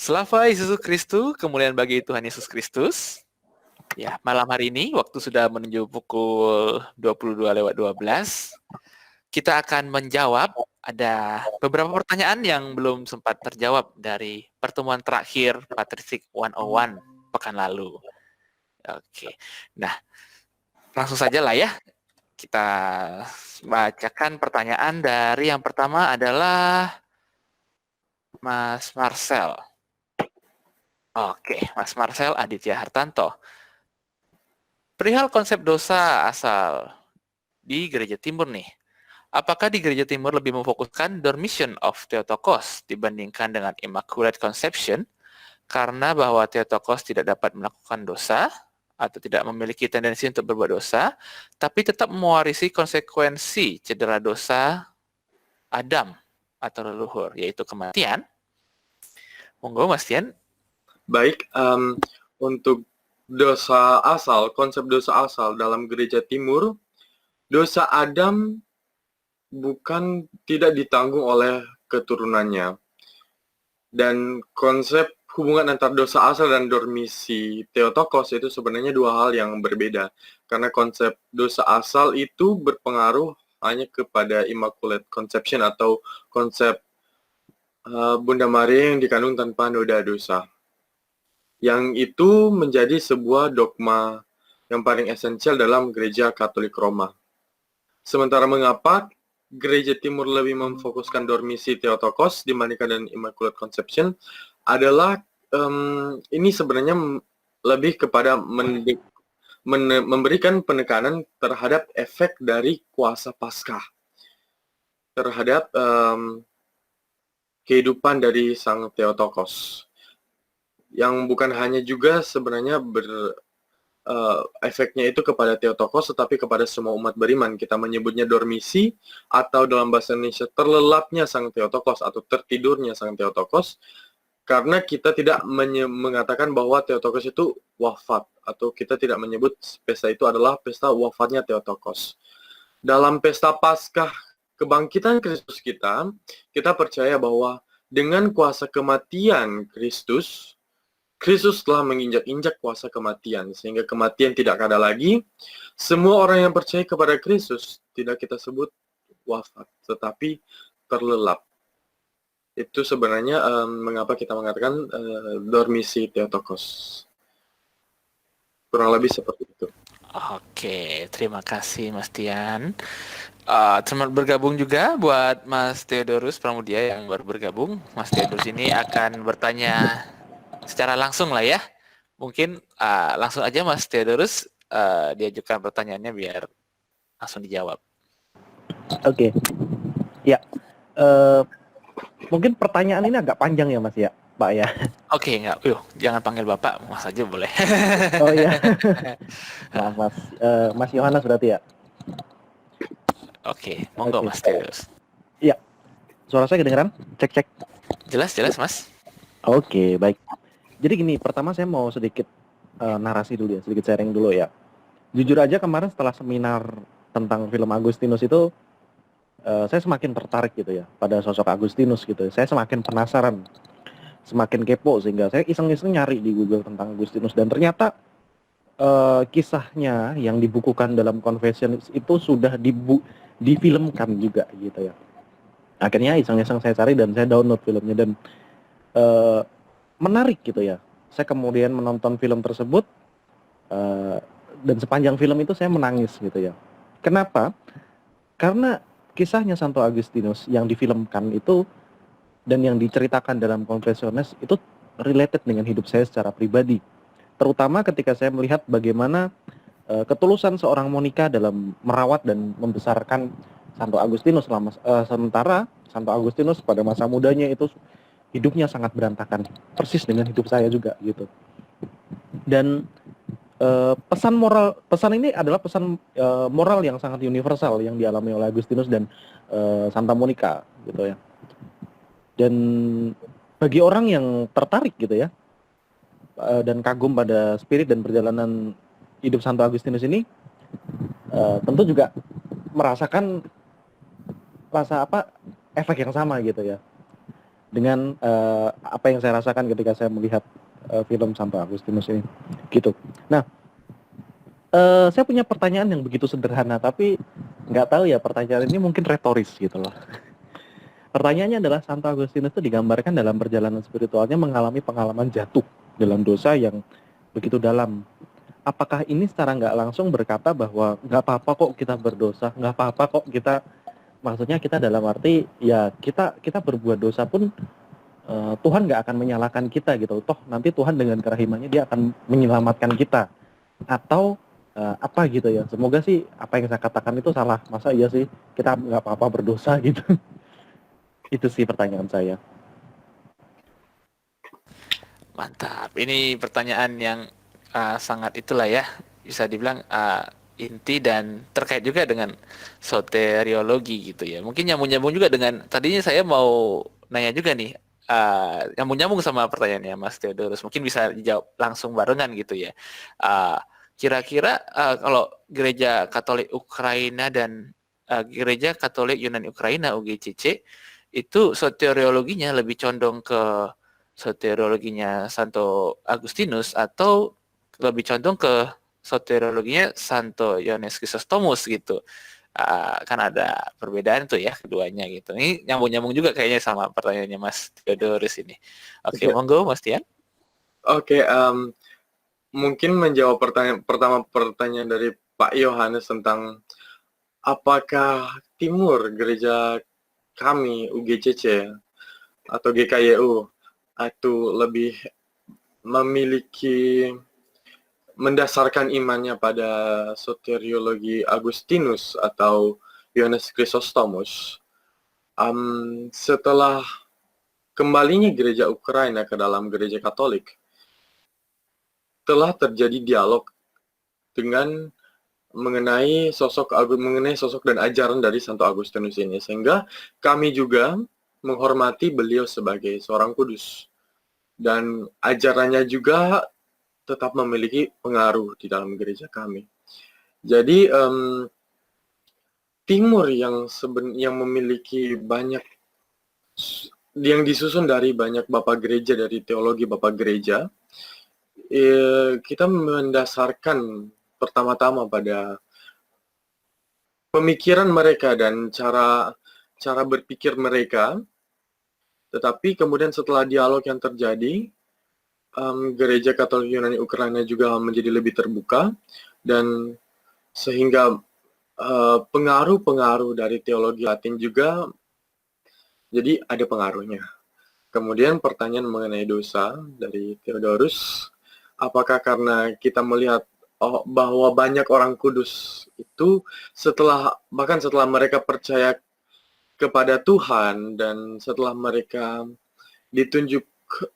Slava Yesus Kristus, kemuliaan bagi Tuhan Yesus Kristus. Ya, malam hari ini waktu sudah menuju pukul 22:12. Kita akan menjawab ada beberapa pertanyaan yang belum sempat terjawab dari pertemuan terakhir Patristik 101 pekan lalu. Oke. Nah, langsung saja lah ya. Kita bacakan pertanyaan dari yang pertama adalah Mas Marcel. Oke, Mas Marcel Aditya Hartanto. Perihal konsep dosa asal di Gereja Timur nih. Apakah di Gereja Timur lebih memfokuskan Dormition of Theotokos dibandingkan dengan Immaculate Conception karena bahwa Theotokos tidak dapat melakukan dosa atau tidak memiliki tendensi untuk berbuat dosa, tapi tetap mewarisi konsekuensi cedera dosa Adam atau leluhur, yaitu kematian? Monggo, Mas Tian. Baik, untuk konsep dosa asal dalam Gereja Timur, dosa Adam tidak ditanggung oleh keturunannya. Dan konsep hubungan antara dosa asal dan dormisi Theotokos itu sebenarnya dua hal yang berbeda. Karena konsep dosa asal itu berpengaruh hanya kepada Immaculate Conception atau konsep Bunda Maria yang dikandung tanpa noda dosa. Yang itu menjadi sebuah dogma yang paling esensial dalam Gereja Katolik Roma. Sementara mengapa Gereja Timur lebih memfokuskan dormisi Theotokos dibandingkan dengan Immaculate Conception adalah ini sebenarnya lebih kepada memberikan penekanan terhadap efek dari kuasa Paskah terhadap kehidupan dari Sang Theotokos. Yang bukan hanya juga sebenarnya efeknya itu kepada Theotokos, tetapi kepada semua umat beriman. Kita menyebutnya dormisi, atau dalam bahasa Indonesia terlelapnya Sang Theotokos, atau tertidurnya Sang Theotokos, karena kita tidak mengatakan bahwa Theotokos itu wafat, atau kita tidak menyebut pesta itu adalah pesta wafatnya Theotokos. Dalam pesta Paskah kebangkitan Kristus kita percaya bahwa dengan kuasa kematian Kristus telah menginjak-injak kuasa kematian, sehingga kematian tidak ada lagi. Semua orang yang percaya kepada Kristus tidak kita sebut wafat, tetapi terlelap. Itu sebenarnya mengapa kita mengatakan dormisi Theotokos. Kurang lebih seperti itu. Oke, terima kasih Mas Tian. Selamat bergabung juga buat Mas Theodorus Pramudia yang baru bergabung. Mas Theodorus ini akan bertanya secara langsung lah ya. Mungkin langsung aja Mas Theodorus diajukan pertanyaannya biar langsung dijawab. Oke. Ya. Mungkin pertanyaan ini agak panjang ya Mas ya, Pak ya. Oke, enggak. Jangan panggil Bapak, Mas aja boleh. Oh iya. Maaf Mas. Mas Yohanes berarti ya. Oke, monggo Mas Theodorus. Iya. Suara saya kedengeran? Cek. Jelas Mas. Oke, baik. Jadi gini, pertama saya mau sedikit narasi dulu ya, sedikit sharing dulu ya. Jujur aja kemarin setelah seminar tentang film Agustinus itu, saya semakin tertarik gitu ya pada sosok Agustinus gitu. Saya semakin penasaran, semakin kepo, sehingga saya iseng-iseng nyari di Google tentang Agustinus, dan ternyata kisahnya yang dibukukan dalam Confessions itu sudah difilmkan juga gitu ya. Akhirnya iseng-iseng saya cari dan saya download filmnya, dan menarik gitu ya. Saya kemudian menonton film tersebut, dan sepanjang film itu saya menangis gitu ya. Kenapa? Karena kisahnya Santo Agustinus yang difilmkan itu dan yang diceritakan dalam Confessiones itu related dengan hidup saya secara pribadi. Terutama ketika saya melihat bagaimana ketulusan seorang Monica dalam merawat dan membesarkan Santo Agustinus sementara Santo Agustinus pada masa mudanya itu hidupnya sangat berantakan, persis dengan hidup saya juga gitu. Dan pesan ini adalah pesan moral yang sangat universal yang dialami oleh Agustinus dan Santa Monica gitu ya. Dan bagi orang yang tertarik gitu ya dan kagum pada spirit dan perjalanan hidup Santo Agustinus ini, tentu juga merasakan efek yang sama gitu ya. dengan apa yang saya rasakan ketika saya melihat film Santo Agustinus ini, gitu. Nah, saya punya pertanyaan yang begitu sederhana, tapi nggak tahu ya pertanyaan ini mungkin retoris gitu loh. Pertanyaannya adalah Santo Agustinus itu digambarkan dalam perjalanan spiritualnya mengalami pengalaman jatuh dalam dosa yang begitu dalam. Apakah ini secara nggak langsung berkata bahwa nggak apa-apa kok kita berdosa, nggak apa-apa kok kita, maksudnya kita dalam arti ya kita berbuat dosa pun Tuhan nggak akan menyalahkan kita gitu. Toh nanti Tuhan dengan kerahimannya dia akan menyelamatkan kita. Atau apa gitu ya. Semoga sih apa yang saya katakan itu salah. Masa iya sih kita nggak apa-apa berdosa gitu. Itu sih pertanyaan saya. Mantap. Ini pertanyaan yang sangat itulah ya, bisa dibilang inti dan terkait juga dengan soteriologi gitu ya. Mungkin nyambung-nyambung juga dengan tadinya saya mau nanya juga nih, nyambung-nyambung sama pertanyaannya Mas Theodorus. Mungkin bisa dijawab langsung barengan gitu ya. Kira-kira kalau Gereja Katolik Ukraina dan Gereja Katolik Yunani Ukraina UGCC itu soteriologinya lebih condong ke soteriologinya Santo Agustinus atau lebih condong ke soteriologinya Santo Yohanes Chrysostomus gitu. Kan ada perbedaan tuh ya keduanya gitu. Ini nyambung-nyambung juga kayaknya sama pertanyaannya Mas Theodorus ini. Oke, monggo Mas Tian. Oke, mungkin menjawab pertanyaan dari Pak Yohanes tentang apakah Timur gereja kami UGCC atau GKYU atau lebih memiliki mendasarkan imannya pada soteriologi Agustinus atau Yohanes Chrysostomus. Setelah kembalinya gereja Ukraina ke dalam gereja Katolik, telah terjadi dialog dengan mengenai sosok dan ajaran dari Santo Agustinus ini, sehingga kami juga menghormati beliau sebagai seorang kudus dan ajarannya juga tetap memiliki pengaruh di dalam gereja kami. Jadi Timur yang memiliki banyak, yang disusun dari banyak bapak gereja, dari teologi bapak gereja, kita mendasarkan pertama-tama pada pemikiran mereka dan cara berpikir mereka. Tetapi kemudian setelah dialog yang terjadi, Gereja Katolik Yunani Ukraina juga menjadi lebih terbuka, dan sehingga pengaruh-pengaruh dari teologi Latin juga jadi ada pengaruhnya. Kemudian pertanyaan mengenai dosa dari Theodorus, apakah karena kita melihat bahwa banyak orang kudus itu bahkan setelah mereka percaya kepada Tuhan dan setelah mereka ditunjuk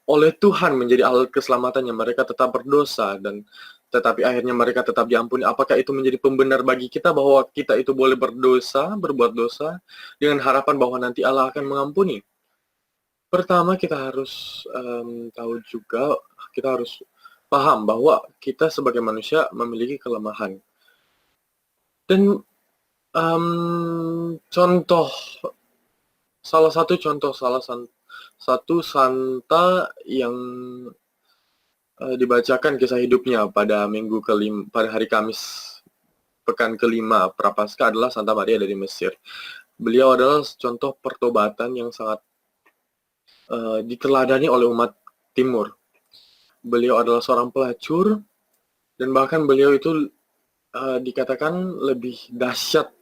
oleh Tuhan menjadi alat keselamatannya, mereka tetap berdosa dan tetapi akhirnya mereka tetap diampuni. Apakah itu menjadi pembenar bagi kita bahwa kita itu boleh berbuat dosa dengan harapan bahwa nanti Allah akan mengampuni? Pertama, kita harus tahu juga, kita harus paham bahwa kita sebagai manusia memiliki kelemahan. Dan salah satu santa yang dibacakan kisah hidupnya pada pada hari Kamis pekan kelima Prapaskah adalah Santa Maria dari Mesir. Beliau adalah contoh pertobatan yang sangat diteladani oleh umat Timur. Beliau adalah seorang pelacur dan bahkan beliau itu dikatakan lebih dahsyat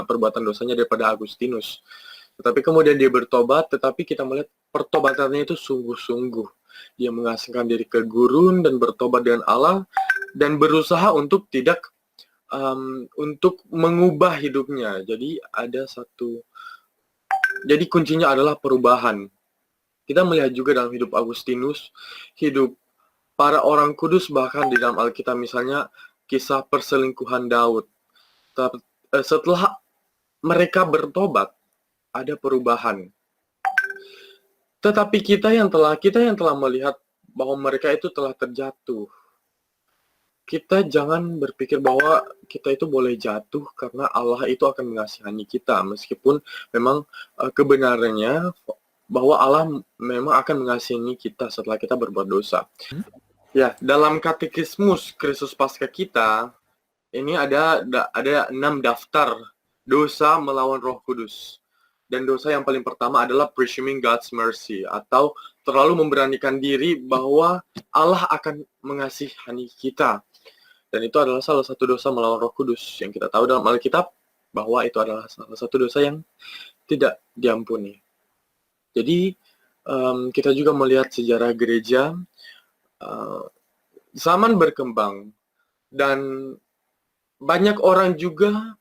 perbuatan dosanya daripada Agustinus. Tetapi kemudian dia bertobat, tetapi kita melihat pertobatannya itu sungguh-sungguh. Dia mengasingkan diri ke gurun dan bertobat dengan Allah dan berusaha untuk untuk mengubah hidupnya. Jadi kuncinya adalah perubahan. Kita melihat juga dalam hidup Agustinus, hidup para orang kudus, bahkan di dalam Alkitab misalnya kisah perselingkuhan Daud. Setelah mereka bertobat, ada perubahan. Tetapi kita yang telah melihat bahwa mereka itu telah terjatuh, kita jangan berpikir bahwa kita itu boleh jatuh karena Allah itu akan mengasihani kita, meskipun memang kebenarannya bahwa Allah memang akan mengasihi kita setelah kita berbuat dosa. Ya, dalam katekismus Kristus Paskah kita, ini ada 6 daftar dosa melawan Roh Kudus. Dan dosa yang paling pertama adalah presuming God's mercy, atau terlalu memberanikan diri bahwa Allah akan mengasihani kita. Dan itu adalah salah satu dosa melawan Roh Kudus yang kita tahu dalam Alkitab, bahwa itu adalah salah satu dosa yang tidak diampuni. Jadi kita juga melihat sejarah gereja, zaman berkembang, dan banyak orang juga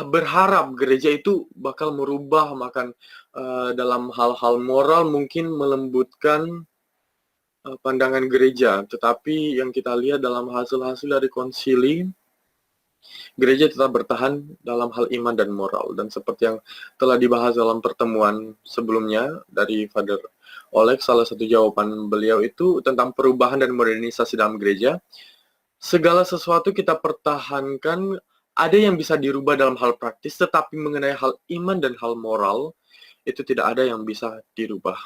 berharap gereja itu bakal merubah, dalam hal-hal moral mungkin melembutkan pandangan gereja. Tetapi yang kita lihat dalam hasil-hasil dari konsili, gereja tetap bertahan dalam hal iman dan moral. Dan seperti yang telah dibahas dalam pertemuan sebelumnya dari Father Oleg, salah satu jawaban beliau itu tentang perubahan dan modernisasi dalam gereja. Segala sesuatu kita pertahankan, ada yang bisa dirubah dalam hal praktis, tetapi mengenai hal iman dan hal moral, itu tidak ada yang bisa dirubah.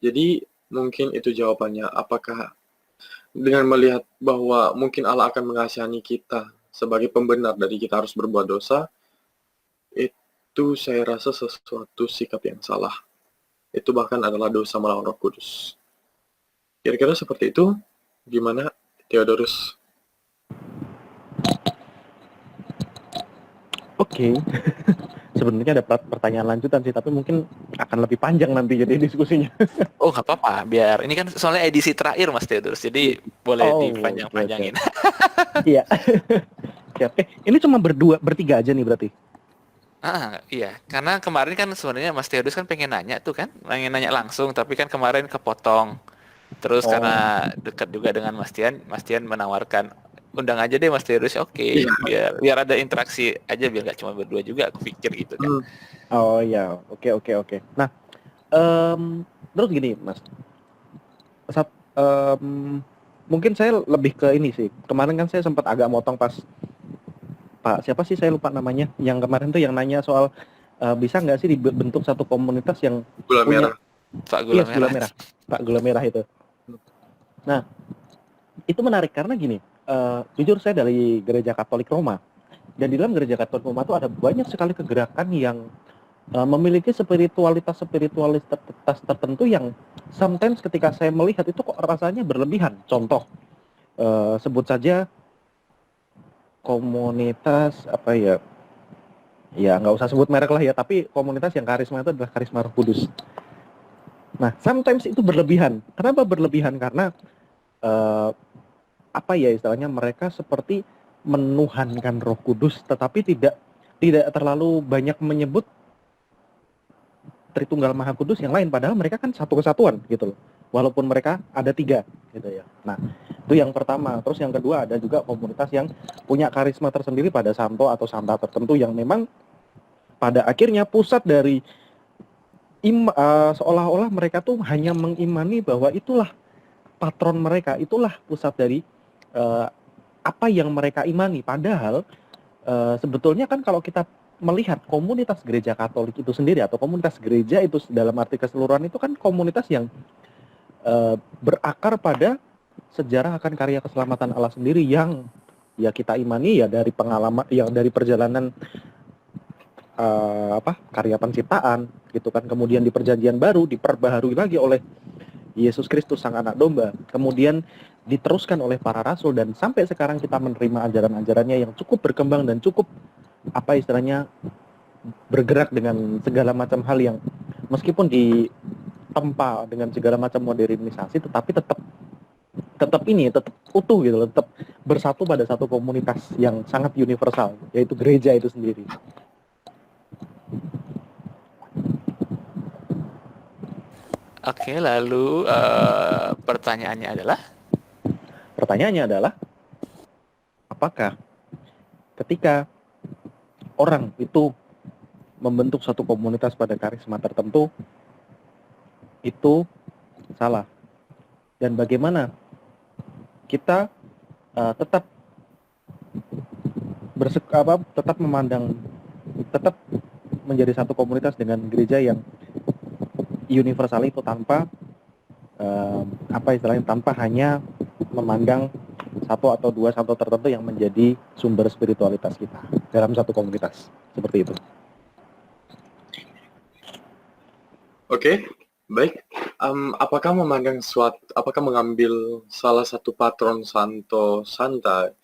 Jadi mungkin itu jawabannya. Apakah dengan melihat bahwa mungkin Allah akan mengasihani kita sebagai pembenar dari kita harus berbuat dosa, itu saya rasa sesuatu sikap yang salah. Itu bahkan adalah dosa melawan Roh Kudus. Kira-kira seperti itu. Gimana, Theodorus? Oke. Sebenarnya ada pertanyaan lanjutan sih, tapi mungkin akan lebih panjang nanti jadi diskusinya. Oh, nggak apa-apa. Biar ini kan soalnya edisi terakhir Mas Theodorus, jadi boleh dipanjang-panjangin. Iya. Oke. Ini cuma bertiga aja nih berarti. Iya. Karena kemarin kan sebenarnya Mas Theodorus kan pengen nanya nanya langsung, tapi kan kemarin kepotong. Terus karena dekat juga dengan Mas Tian menawarkan undang aja deh Mas Theodorus. Oke. Biar ada interaksi aja, biar nggak cuma berdua juga, aku pikir gitu kan. Oh ya, oke. Nah, terus gini Mas, mungkin saya lebih ke ini sih. Kemarin kan saya sempat agak motong pas Pak siapa sih, saya lupa namanya, yang kemarin tuh yang nanya soal bisa nggak sih dibentuk satu komunitas yang Gula merah. Pak Gula Merah. Pak Gula Merah itu. Nah, itu menarik karena gini, jujur saya dari gereja Katolik Roma, dan di dalam gereja Katolik Roma itu ada banyak sekali kegerakan yang memiliki spiritualitas tertentu yang sometimes ketika saya melihat itu kok rasanya berlebihan. Contoh, sebut saja komunitas apa ya nggak usah sebut merek lah ya, tapi komunitas yang karisma itu adalah karisma Roh Kudus. Nah, sometimes itu berlebihan. Kenapa berlebihan? Karena apa ya istilahnya, mereka seperti menuhankan Roh Kudus, tetapi tidak terlalu banyak menyebut Tritunggal Maha Kudus yang lain, padahal mereka kan satu kesatuan gitu loh. Walaupun mereka ada 3 gitu ya. Nah, itu yang pertama. Terus yang kedua, ada juga komunitas yang punya karisma tersendiri pada santo atau santa tertentu yang memang pada akhirnya pusat dari seolah-olah mereka tuh hanya mengimani bahwa itulah patron mereka, itulah pusat dari apa yang mereka imani. Padahal sebetulnya kan kalau kita melihat komunitas gereja Katolik itu sendiri atau komunitas gereja itu dalam arti keseluruhan itu kan komunitas yang berakar pada sejarah akan karya keselamatan Allah sendiri yang ya kita imani ya dari pengalaman, yang dari perjalanan karya penciptaan gitu kan, kemudian di perjanjian baru diperbaharui lagi oleh Yesus Kristus sang anak domba, kemudian diteruskan oleh para rasul, dan sampai sekarang kita menerima ajaran-ajarannya yang cukup berkembang dan cukup apa istilahnya bergerak dengan segala macam hal yang meskipun ditempa dengan segala macam modernisasi, tetapi tetap utuh gitu loh, tetap bersatu pada satu komunitas yang sangat universal, yaitu gereja itu sendiri. Oke, lalu pertanyaannya adalah apakah ketika orang itu membentuk satu komunitas pada karisma tertentu itu salah, dan bagaimana kita tetap tetap menjadi satu komunitas dengan gereja yang universal itu tanpa tanpa hanya memandang satu atau dua santo tertentu yang menjadi sumber spiritualitas kita dalam satu komunitas seperti itu. Oke, baik. Apakah mengambil salah satu patron santo santa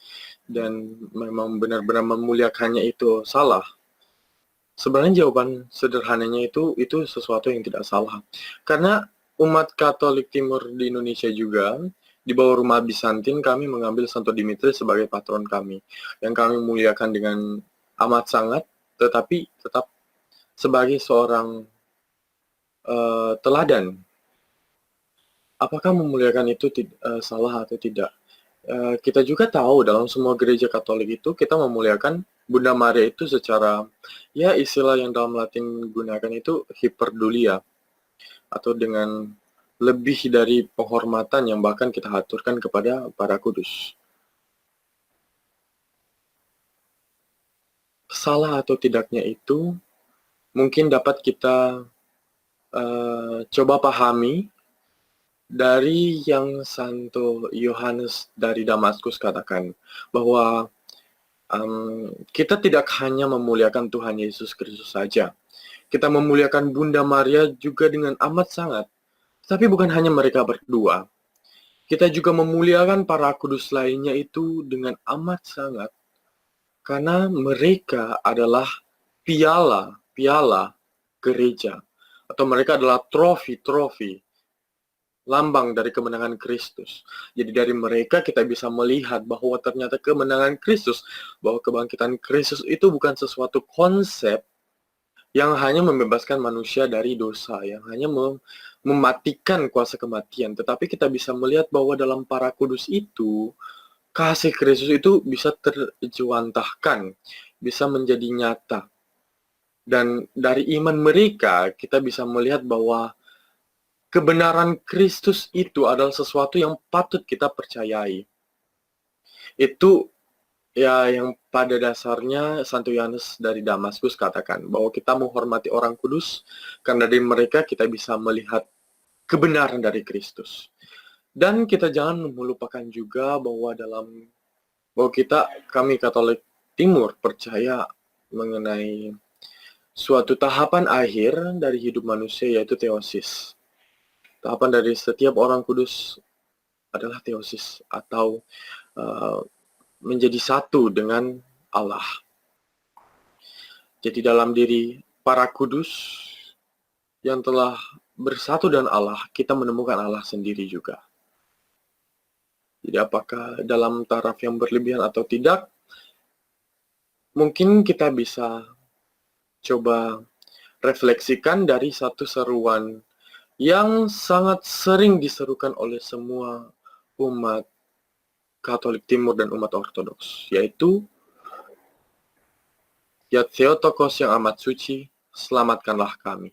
dan memang benar-benar memuliakannya itu salah? Sebenarnya jawaban sederhananya itu sesuatu yang tidak salah. Karena umat Katolik Timur di Indonesia juga, di bawah Rumah Bizantin, kami mengambil Santo Dimitri sebagai patron kami, yang kami muliakan dengan amat sangat, tetapi tetap sebagai seorang teladan. Apakah memuliakan itu salah atau tidak? Kita juga tahu dalam semua gereja Katolik itu kita memuliakan Bunda Maria itu secara, ya istilah yang dalam Latin gunakan itu hyperdulia, atau dengan lebih dari penghormatan yang bahkan kita aturkan kepada para kudus. Salah atau tidaknya itu mungkin dapat kita coba pahami dari yang Santo Yohanes dari Damaskus katakan, bahwa kita tidak hanya memuliakan Tuhan Yesus Kristus saja. Kita memuliakan Bunda Maria juga dengan amat sangat. Tapi bukan hanya mereka berdua. Kita juga memuliakan para kudus lainnya itu dengan amat sangat. Karena mereka adalah piala-piala gereja. Atau mereka adalah trofi-trofi, lambang dari kemenangan Kristus. Jadi dari mereka kita bisa melihat bahwa ternyata kemenangan Kristus, bahwa kebangkitan Kristus itu bukan sesuatu konsep yang hanya membebaskan manusia dari dosa, yang hanya mematikan kuasa kematian. Tetapi kita bisa melihat bahwa dalam para kudus itu, kasih Kristus itu bisa terjuantahkan, bisa menjadi nyata. Dan dari iman mereka, kita bisa melihat bahwa kebenaran Kristus itu adalah sesuatu yang patut kita percayai. Itu ya yang pada dasarnya Santo Yohanes dari Damaskus katakan, bahwa kita menghormati orang kudus, karena dari mereka kita bisa melihat kebenaran dari Kristus. Dan kita jangan melupakan juga bahwa kami Katolik Timur percaya mengenai suatu tahapan akhir dari hidup manusia, yaitu teosis. Tahapan dari setiap orang kudus adalah teosis, atau menjadi satu dengan Allah. Jadi dalam diri para kudus yang telah bersatu dengan Allah, kita menemukan Allah sendiri juga. Jadi apakah dalam taraf yang berlebihan atau tidak, mungkin kita bisa coba refleksikan dari satu seruan yang sangat sering diserukan oleh semua umat Katolik Timur dan umat Ortodoks, yaitu Ya Theotokos yang amat suci, selamatkanlah kami.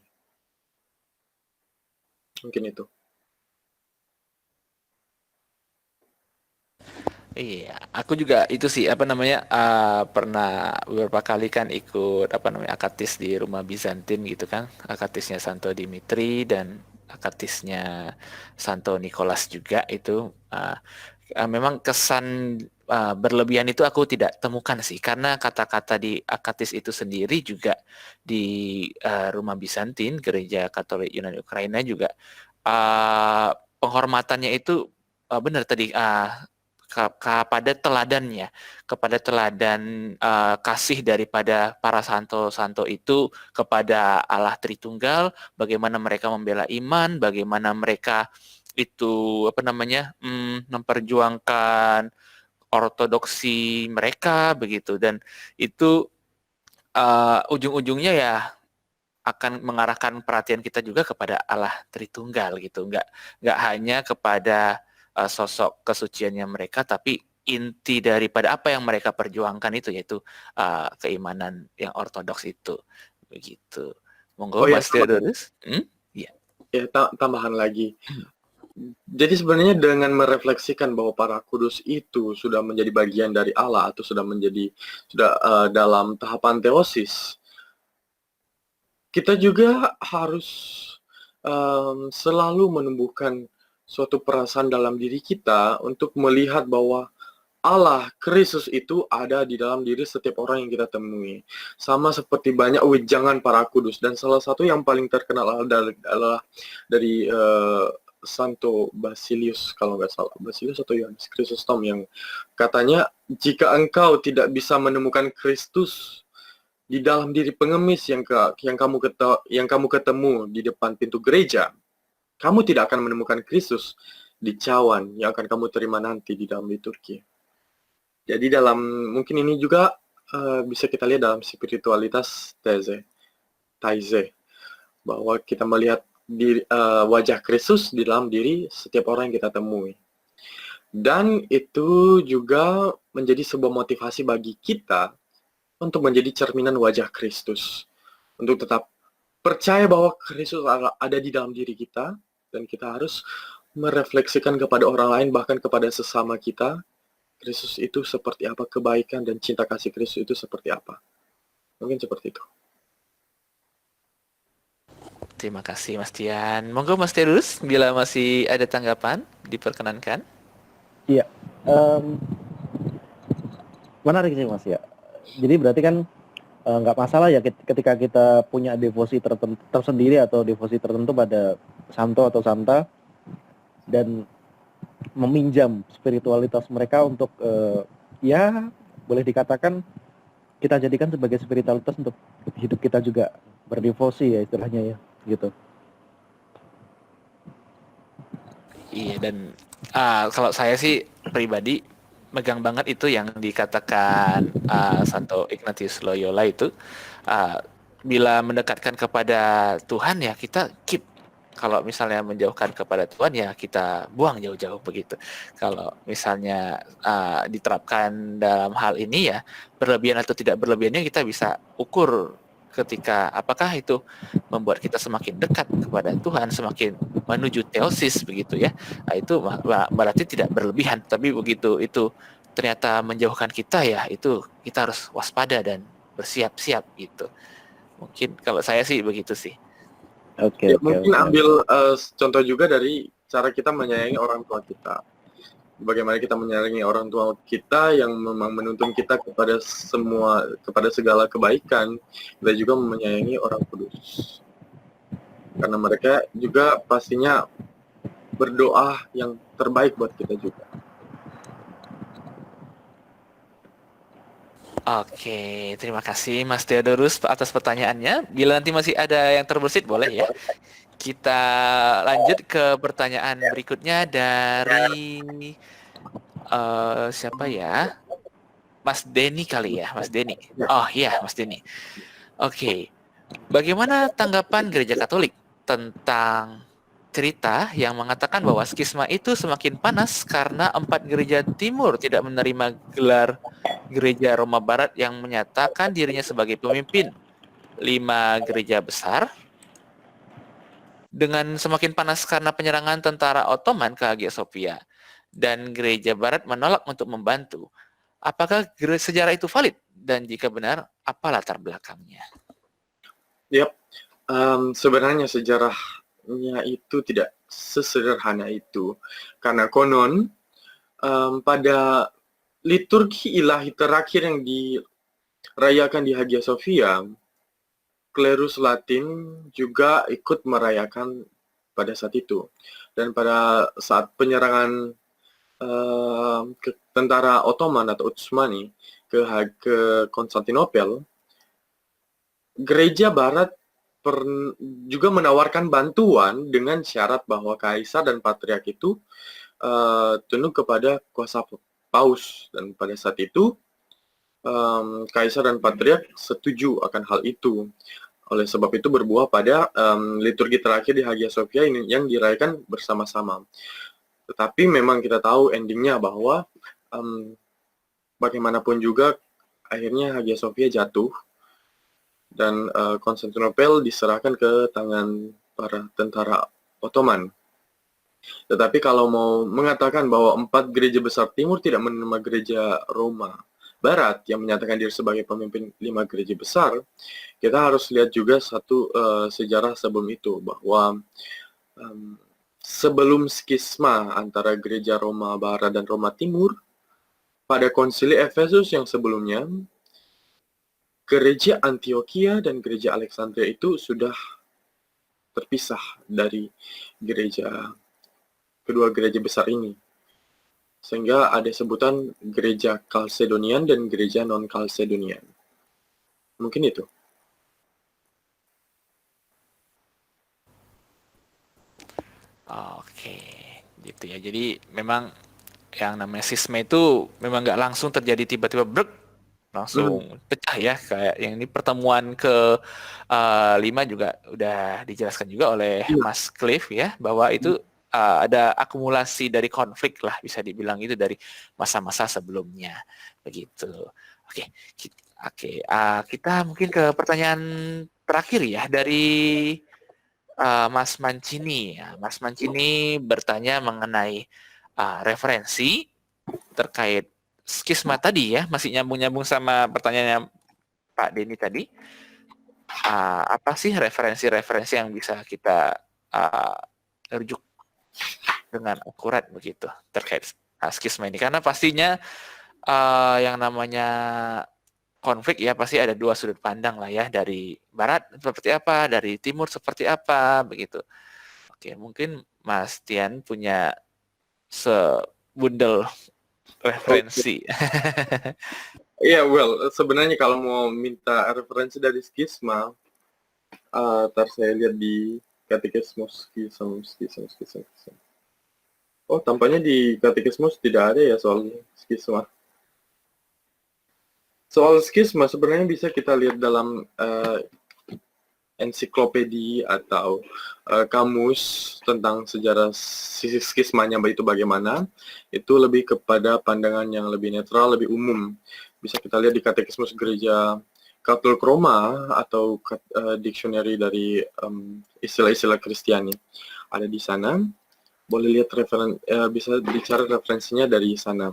Mungkin itu. Iya, aku juga itu sih pernah beberapa kali kan ikut akatis di Rumah Bizantin gitu kan, akatisnya Santo Dimitri dan akatisnya Santo Nicholas juga itu. Memang kesan berlebihan itu aku tidak temukan sih, karena kata-kata di akatis itu sendiri juga di Rumah Bizantin, Gereja Katolik Yunani Ukraina juga penghormatannya itu benar tadi. Kepada teladan kasih daripada para santo-santo itu kepada Allah Tritunggal, bagaimana mereka membela iman, bagaimana mereka itu memperjuangkan ortodoksi mereka begitu, dan itu ujung-ujungnya ya akan mengarahkan perhatian kita juga kepada Allah Tritunggal gitu, nggak hanya kepada sosok kesuciannya mereka, tapi inti daripada apa yang mereka perjuangkan itu, yaitu keimanan yang ortodoks itu begitu. Monggo Mas Theodorus. Ya, tambahan lagi. Jadi sebenarnya dengan merefleksikan bahwa para kudus itu sudah menjadi bagian dari Allah, atau sudah dalam tahapan teosis, kita juga harus selalu menumbuhkan suatu perasaan dalam diri kita untuk melihat bahwa Allah, Kristus itu ada di dalam diri setiap orang yang kita temui. Sama seperti banyak wejangan para kudus. Dan salah satu yang paling terkenal adalah dari Santo Basilius, kalau nggak salah. Basilius atau Yohanes Chrysostom yang katanya, jika engkau tidak bisa menemukan Kristus di dalam diri pengemis yang kamu ketemu di depan pintu gereja, kamu tidak akan menemukan Kristus di cawan yang akan kamu terima nanti di dalam liturgi. Jadi mungkin ini juga bisa kita lihat dalam spiritualitas Taize, bahwa kita melihat wajah Kristus di dalam diri setiap orang yang kita temui. Dan itu juga menjadi sebuah motivasi bagi kita untuk menjadi cerminan wajah Kristus. Untuk tetap percaya bahwa Kristus ada di dalam diri kita, dan kita harus merefleksikan kepada orang lain, bahkan kepada sesama kita, Kristus itu seperti apa, kebaikan dan cinta kasih Kristus itu seperti apa. Mungkin seperti itu. Terima kasih Mas Tian. Monggo Mas Terus, bila masih ada tanggapan, diperkenankan. Iya, menarik sih Mas ya. Jadi berarti kan nggak masalah ya ketika kita punya devosi tersendiri atau devosi tertentu pada santo atau santa, dan meminjam spiritualitas mereka untuk ya boleh dikatakan kita jadikan sebagai spiritualitas untuk hidup kita juga berdevosi ya istilahnya ya gitu. Iya, dan kalau saya sih pribadi megang banget itu yang dikatakan Santo Ignatius Loyola itu, bila mendekatkan kepada Tuhan ya kita keep. Kalau misalnya menjauhkan kepada Tuhan ya kita buang jauh-jauh begitu. Kalau misalnya diterapkan dalam hal ini ya berlebihan atau tidak berlebihannya kita bisa ukur ketika apakah itu membuat kita semakin dekat kepada Tuhan, semakin menuju teosis begitu ya. Nah, itu berarti tidak berlebihan, tapi begitu itu ternyata menjauhkan kita ya itu kita harus waspada dan bersiap-siap gitu. Mungkin kalau saya sih begitu sih. Oke. Mungkin ambil contoh juga dari cara kita menyayangi orang tua kita. Bagaimana kita menyayangi orang tua kita yang memang menuntun kita kepada segala kebaikan. Kita juga menyayangi orang kudus. Karena mereka juga pastinya berdoa yang terbaik buat kita juga. Oke, terima kasih Mas Theodorus atas pertanyaannya. Bila nanti masih ada yang terbersit boleh ya. Kita lanjut ke pertanyaan berikutnya dari siapa ya? Mas Denny kali ya, Mas Denny. Oh iya, Mas Denny. Oke. Bagaimana tanggapan Gereja Katolik tentang cerita yang mengatakan bahwa skisma itu semakin panas karena 4 gereja timur tidak menerima gelar gereja Roma Barat yang menyatakan dirinya sebagai pemimpin 5 gereja besar, dengan semakin panas karena penyerangan tentara Ottoman ke Hagia Sophia, dan gereja Barat menolak untuk membantu. Apakah sejarah itu valid? Dan jika benar, apa latar belakangnya? Yap, sebenarnya sejarahnya itu tidak sesederhana itu. Karena konon pada liturgi ilahi terakhir yang dirayakan di Hagia Sophia, klerus Latin juga ikut merayakan pada saat itu. Dan pada saat penyerangan tentara Ottoman atau Utsmani ke Konstantinopel, gereja Barat juga menawarkan bantuan dengan syarat bahwa kaisar dan patriark itu tunduk kepada kuasa paus, dan pada saat itu kaisar dan patriark setuju akan hal itu. Oleh sebab itu berbuah pada liturgi terakhir di Hagia Sophia ini yang dirayakan bersama-sama. Tetapi memang kita tahu endingnya bahwa bagaimanapun juga akhirnya Hagia Sophia jatuh dan Konstantinopel diserahkan ke tangan para tentara Ottoman. Tetapi kalau mau mengatakan bahwa 4 gereja besar timur tidak menerima gereja Roma Barat yang menyatakan diri sebagai pemimpin 5 gereja besar, kita harus lihat juga satu sejarah sebelum itu, bahwa sebelum skisma antara gereja Roma Barat dan Roma Timur, pada konsili Efesus yang sebelumnya, gereja Antioquia dan gereja Alexandria itu sudah terpisah dari kedua gereja besar ini. Sehingga ada sebutan gereja Kalsedonian dan gereja non-Kalsedonian. Mungkin itu. Oke, gitu ya. Jadi memang yang namanya sisma itu memang nggak langsung terjadi tiba-tiba brek, langsung pecah ya. Kayak yang ini pertemuan ke 5 juga udah dijelaskan juga oleh Iya. Mas Cliff ya, bahwa itu ada akumulasi dari konflik lah, bisa dibilang itu dari masa-masa sebelumnya, begitu. Oke, kita mungkin ke pertanyaan terakhir ya dari Mas Mancini. Ya, Mas Mancini bertanya mengenai referensi terkait skisma tadi ya, masih nyambung-nyambung sama pertanyaannya Pak Denny tadi. Apa sih referensi-referensi yang bisa kita rujuk dengan akurat begitu terkait skisma ini? Karena pastinya yang namanya konflik ya pasti ada dua sudut pandang lah ya, dari barat seperti apa, dari timur seperti apa begitu. Oke, mungkin Mas Tian punya sebundel referensi. Iya, sebenarnya kalau mau minta referensi dari skisma, ntar saya lihat di Katekismus skisma. Oh, tampaknya di Katekismus tidak ada ya soal skisma. Soal skisma sebenarnya bisa kita lihat dalam ensiklopedia atau kamus tentang sejarah skismanya itu bagaimana. Itu lebih kepada pandangan yang lebih netral, lebih umum. Bisa kita lihat di Katekismus Gereja Katolik Roma atau dictionary dari istilah-istilah Kristiani. Ada di sana. Boleh lihat bisa bicara referensinya dari sana.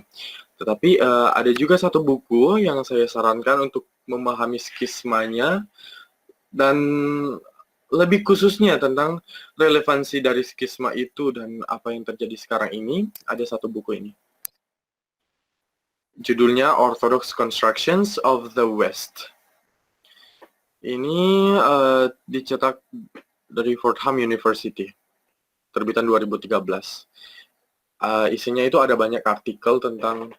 Tetapi ada juga satu buku yang saya sarankan untuk memahami skismanya dan lebih khususnya tentang relevansi dari skisma itu dan apa yang terjadi sekarang ini. Ada satu buku ini. Judulnya Orthodox Constructions of the West. Ini dicetak dari Fordham University, terbitan 2013. Isinya itu ada banyak artikel tentang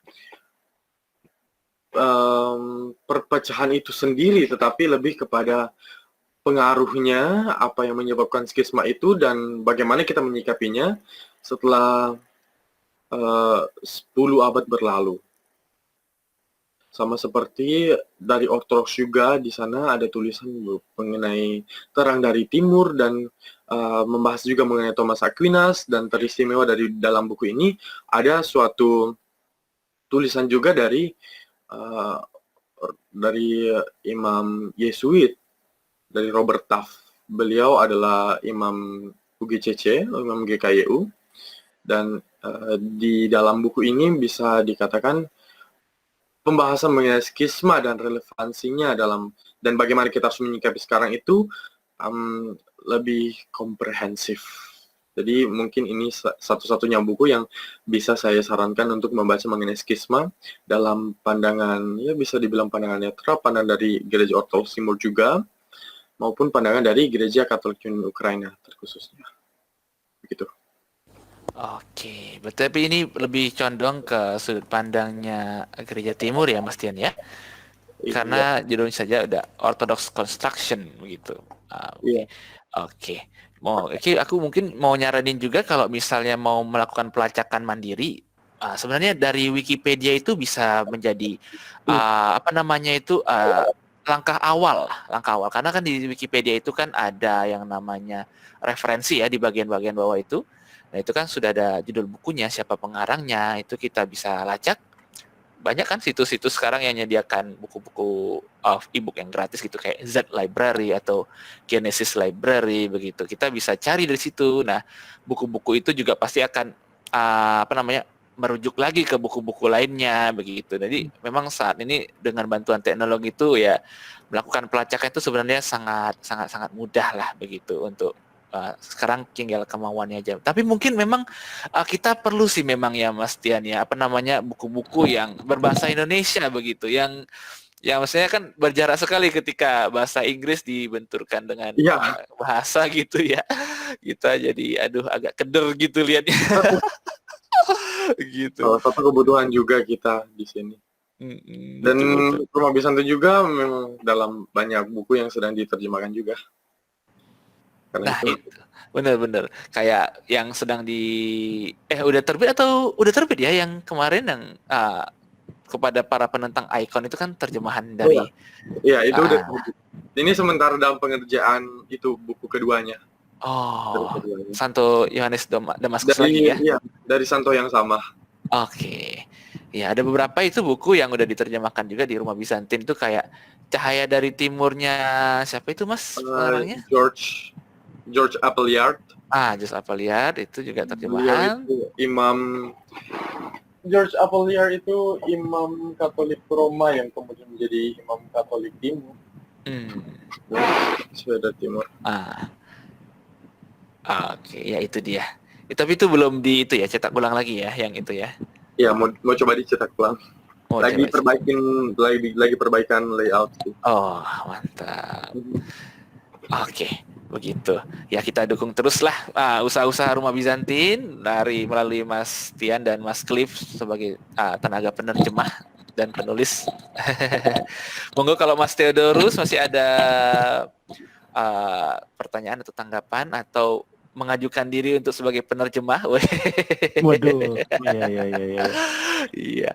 perpecahan itu sendiri, tetapi lebih kepada pengaruhnya, apa yang menyebabkan skisma itu, dan bagaimana kita menyikapinya setelah 10 abad berlalu. Sama seperti dari Ortodoks juga, di sana ada tulisan mengenai terang dari timur dan membahas juga mengenai Thomas Aquinas, dan teristimewa dari dalam buku ini ada suatu tulisan juga dari Imam Yesuit, dari Robert Taft. Beliau adalah Imam UGCC, Imam GKYU, dan di dalam buku ini bisa dikatakan pembahasan mengenai skisma dan relevansinya dan bagaimana kita harus menyikapi sekarang itu lebih komprehensif. Jadi mungkin ini satu-satunya buku yang bisa saya sarankan untuk membaca mengenai skisma dalam pandangan, ya bisa dibilang pandangan netral, pandangan dari Gereja Ortodoks Timur juga, maupun pandangan dari Gereja Katolik Union Ukraina terkhususnya. Begitu. Oke, tapi ini lebih condong ke sudut pandangnya Gereja Timur ya Mas Tian ya? Karena judulnya saja udah Orthodox Construction begitu. Iya. Oke. Aku mungkin mau nyaranin juga kalau misalnya mau melakukan pelacakan mandiri, sebenarnya dari Wikipedia itu bisa menjadi langkah awal karena kan di Wikipedia itu kan ada yang namanya referensi ya di bagian-bagian bawah itu. Nah itu kan sudah ada judul bukunya, siapa pengarangnya, itu kita bisa lacak. Banyak kan situs-situs sekarang yang menyediakan buku-buku e-book yang gratis gitu, kayak Z Library atau Genesis Library begitu. Kita bisa cari dari situ. Nah buku-buku itu juga pasti akan merujuk lagi ke buku-buku lainnya begitu. Jadi memang saat ini dengan bantuan teknologi itu ya melakukan pelacakan itu sebenarnya sangat mudah lah begitu untuk sekarang tinggal kemauannya aja. Tapi mungkin memang kita perlu sih memang ya Mas Tian ya apa namanya buku-buku yang berbahasa Indonesia begitu yang maksudnya kan berjarak sekali ketika bahasa Inggris dibenturkan dengan Iya, bahasa gitu ya. Kita jadi aduh agak keder gitu lihatnya gitu. salah satu kebutuhan juga kita di sini. Dan Betul. Rumah Bisanti juga memang dalam banyak buku yang sedang diterjemahkan juga. Karena Nah itu, itu benar-benar kayak yang sedang udah terbit atau udah terbit ya yang kemarin yang kepada para penentang Icon itu kan terjemahan dari ya itu udah. ah, Ini sementara dalam pengerjaan itu buku keduanya. Santo Yohanes Damaskus lagi ya. Iya, dari Santo yang sama. Oke. Ya, ada beberapa itu buku yang udah diterjemahkan juga di Rumah Bizantin itu kayak Cahaya dari Timurnya siapa itu Mas namanya? George Appleyard. George Appleyard itu juga Beliau terjemahan. itu George Appleyard itu imam Katolik Roma yang kemudian menjadi imam Katolik Timur. Sudah Timur. Oke, ya itu dia. Tapi itu belum itu ya, cetak ulang lagi ya, yang itu ya. Ya, mau coba dicetak ulang. Lagi perbaikan layout sih. Oh, mantap. Oke, begitu. Ya kita dukung teruslah usaha-usaha Rumah Bizantin melalui Mas Tian dan Mas Cliff sebagai tenaga penerjemah dan penulis. Monggo kalau Mas Theodorus masih ada pertanyaan atau tanggapan atau mengajukan diri untuk sebagai penerjemah. Waduh, iya. Iya,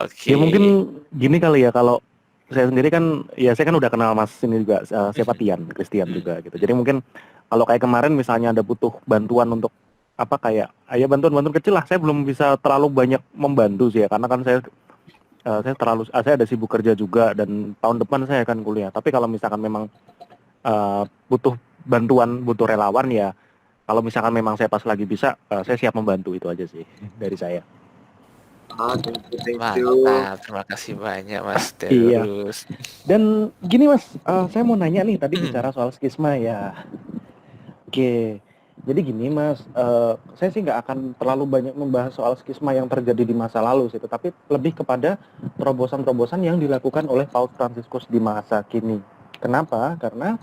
oke. Ya mungkin gini kali ya, kalau saya sendiri kan, ya saya kan udah kenal Mas ini juga, siapa Christian juga gitu. Jadi mungkin kalau kayak kemarin misalnya ada butuh bantuan untuk apa kayak, ya bantuan kecil lah, saya belum bisa terlalu banyak membantu sih ya, karena kan saya ada sibuk kerja juga dan tahun depan saya akan kuliah. Tapi kalau misalkan memang butuh bantuan, butuh relawan ya, kalau misalkan memang saya pas lagi bisa, saya siap membantu, itu aja sih dari saya. Thank you. Mantap, terima kasih banyak Mas Iya. Theodorus. Dan gini Mas, saya mau nanya nih, tadi bicara soal skisma ya. Oke, jadi gini Mas, saya sih nggak akan terlalu banyak membahas soal skisma yang terjadi di masa lalu sih, tetapi lebih kepada terobosan-terobosan yang dilakukan oleh Paus Fransiskus di masa kini. Kenapa? Karena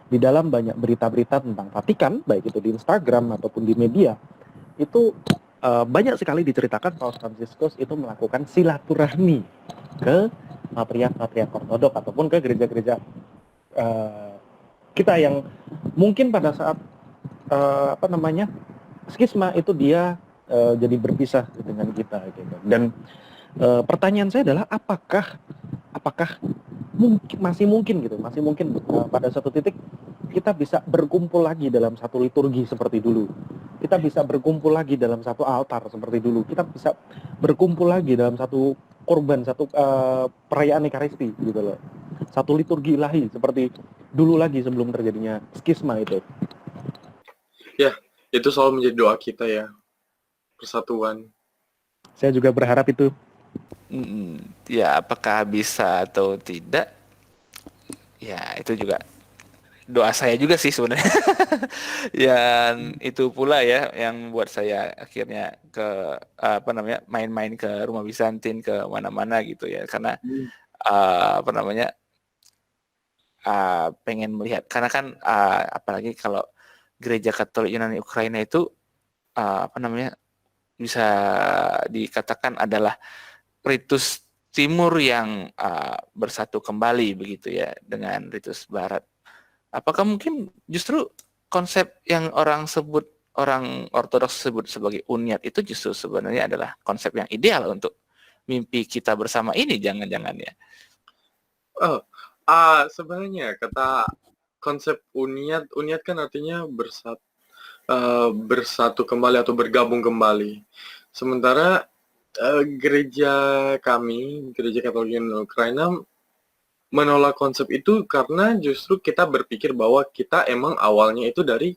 di dalam banyak berita-berita tentang Vatikan, baik itu di Instagram ataupun di media, itu banyak sekali diceritakan Paus Fransiskus itu melakukan silaturahmi ke patriark ortodok ataupun ke gereja-gereja kita yang mungkin pada saat skisma itu dia jadi berpisah dengan kita gitu. Dan pertanyaan saya adalah apakah masih mungkin pada satu titik kita bisa berkumpul lagi dalam satu liturgi seperti dulu. Kita bisa berkumpul lagi dalam satu altar seperti dulu. Kita bisa berkumpul lagi dalam satu korban, satu perayaan Ekaristi gitu loh. Satu liturgi ilahi seperti dulu lagi sebelum terjadinya skisma itu. Ya, itu selalu menjadi doa kita ya. Persatuan. Saya juga berharap itu. Ya, apakah bisa atau tidak? Ya, itu juga doa saya juga sih sebenarnya. Yang itu pula ya yang buat saya akhirnya ke main-main ke Rumah Bizantin, ke mana-mana gitu ya, karena pengen melihat, karena kan apalagi kalau Gereja Katolik Yunani Ukraina itu bisa dikatakan adalah ritus timur yang bersatu kembali begitu ya dengan ritus barat. Apakah mungkin justru konsep yang orang ortodoks sebut sebagai unyat itu justru sebenarnya adalah konsep yang ideal untuk mimpi kita bersama ini, jangan-jangan ya? Sebenarnya kata konsep unyat kan artinya bersatu kembali atau bergabung kembali. Sementara gereja kami, Gereja Katolik Ukraina, menolak konsep itu karena justru kita berpikir bahwa kita emang awalnya itu dari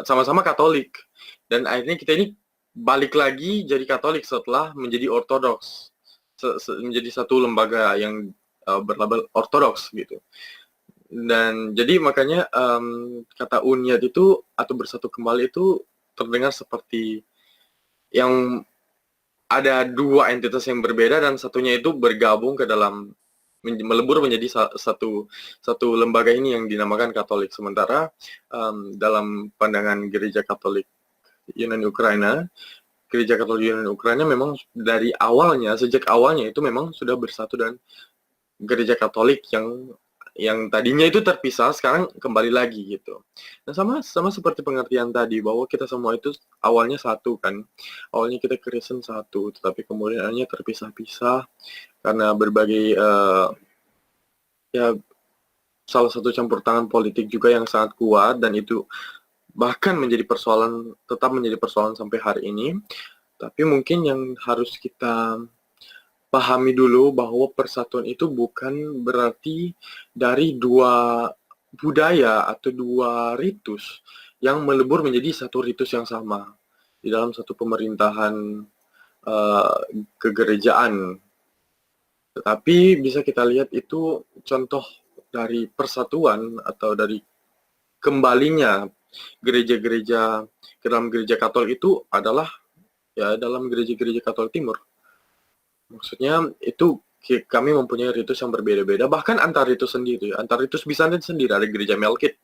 sama-sama Katolik, dan akhirnya kita ini balik lagi jadi Katolik setelah menjadi Ortodoks, menjadi satu lembaga yang berlabel Ortodoks gitu. Dan jadi makanya kata unyat itu atau bersatu kembali itu terdengar seperti yang ada dua entitas yang berbeda dan satunya itu bergabung ke dalam melebur menjadi satu lembaga ini yang dinamakan Katolik. Sementara dalam pandangan Gereja Katolik Yunani Ukraina, Gereja Katolik Yunani Ukraina memang dari awalnya, sejak awalnya itu memang sudah bersatu dan Gereja Katolik yang tadinya itu terpisah sekarang kembali lagi gitu. Nah sama seperti pengertian tadi bahwa kita semua itu awalnya satu kan. Awalnya kita Kristen satu, tetapi kemudian akhirnya terpisah-pisah karena berbagai ya salah satu campur tangan politik juga yang sangat kuat, dan itu bahkan tetap menjadi persoalan sampai hari ini. Tapi mungkin yang harus kita pahami dulu bahwa persatuan itu bukan berarti dari dua budaya atau dua ritus yang melebur menjadi satu ritus yang sama di dalam satu pemerintahan kegerejaan. Tetapi bisa kita lihat itu contoh dari persatuan atau dari kembalinya gereja-gereja ke dalam gereja Katolik itu adalah ya dalam gereja-gereja Katolik Timur. Maksudnya itu kami mempunyai ritus yang berbeda-beda, bahkan antar ritus sendiri, antar ritus Bizantin sendiri, ada gereja Melkit,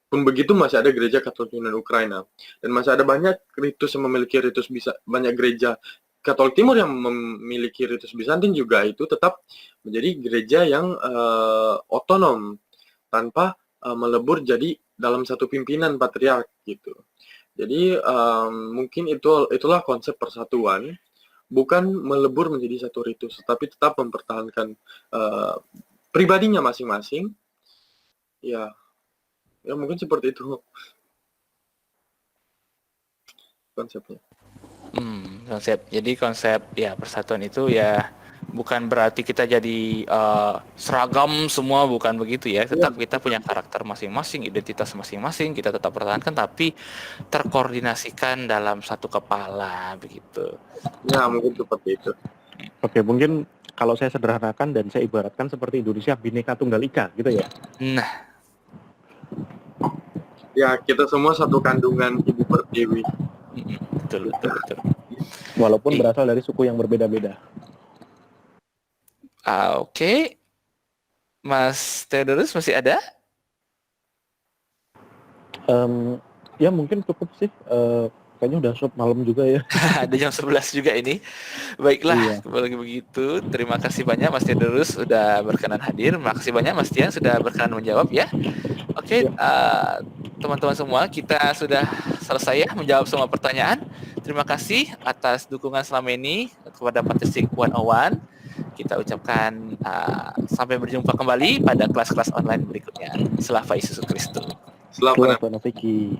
pun begitu masih ada gereja Katolik Yunani Ukraina, dan masih ada banyak ritus yang memiliki ritus banyak gereja Katolik Timur yang memiliki ritus Bizantin juga itu tetap menjadi gereja yang otonom tanpa melebur jadi dalam satu pimpinan patriark gitu. Jadi mungkin itulah konsep persatuan. Bukan melebur menjadi satu ritus, tapi tetap mempertahankan pribadinya masing-masing. Ya mungkin seperti itu konsepnya. Konsep. Jadi konsep ya persatuan itu ya bukan berarti kita jadi seragam semua, bukan begitu ya. Tetap kita punya karakter masing-masing, identitas masing-masing, kita tetap pertahankan, tapi terkoordinasikan dalam satu kepala begitu. Ya mungkin seperti itu. Oke, mungkin kalau saya sederhanakan dan saya ibaratkan seperti Indonesia Bhinneka Tunggal Ika gitu ya. Nah, ya kita semua satu kandungan Ibu Pertiwi. betul. Walaupun berasal dari suku yang berbeda-beda. Oke. Mas Theodorus masih ada? Ya mungkin cukup sih. Kayaknya udah malam juga ya. Ada jam 11 juga ini. Baiklah, Iya. Kalau begitu terima kasih banyak Mas Theodorus sudah berkenan hadir. Terima kasih banyak Mas Tian sudah berkenan menjawab ya. Oke, teman-teman semua, kita sudah selesai ya menjawab semua pertanyaan. Terima kasih atas dukungan selama ini kepada Patristik 101. Kita ucapkan sampai berjumpa kembali pada kelas-kelas online berikutnya. Slava Yesus Kristus. Selamat. Selamat, Vicky.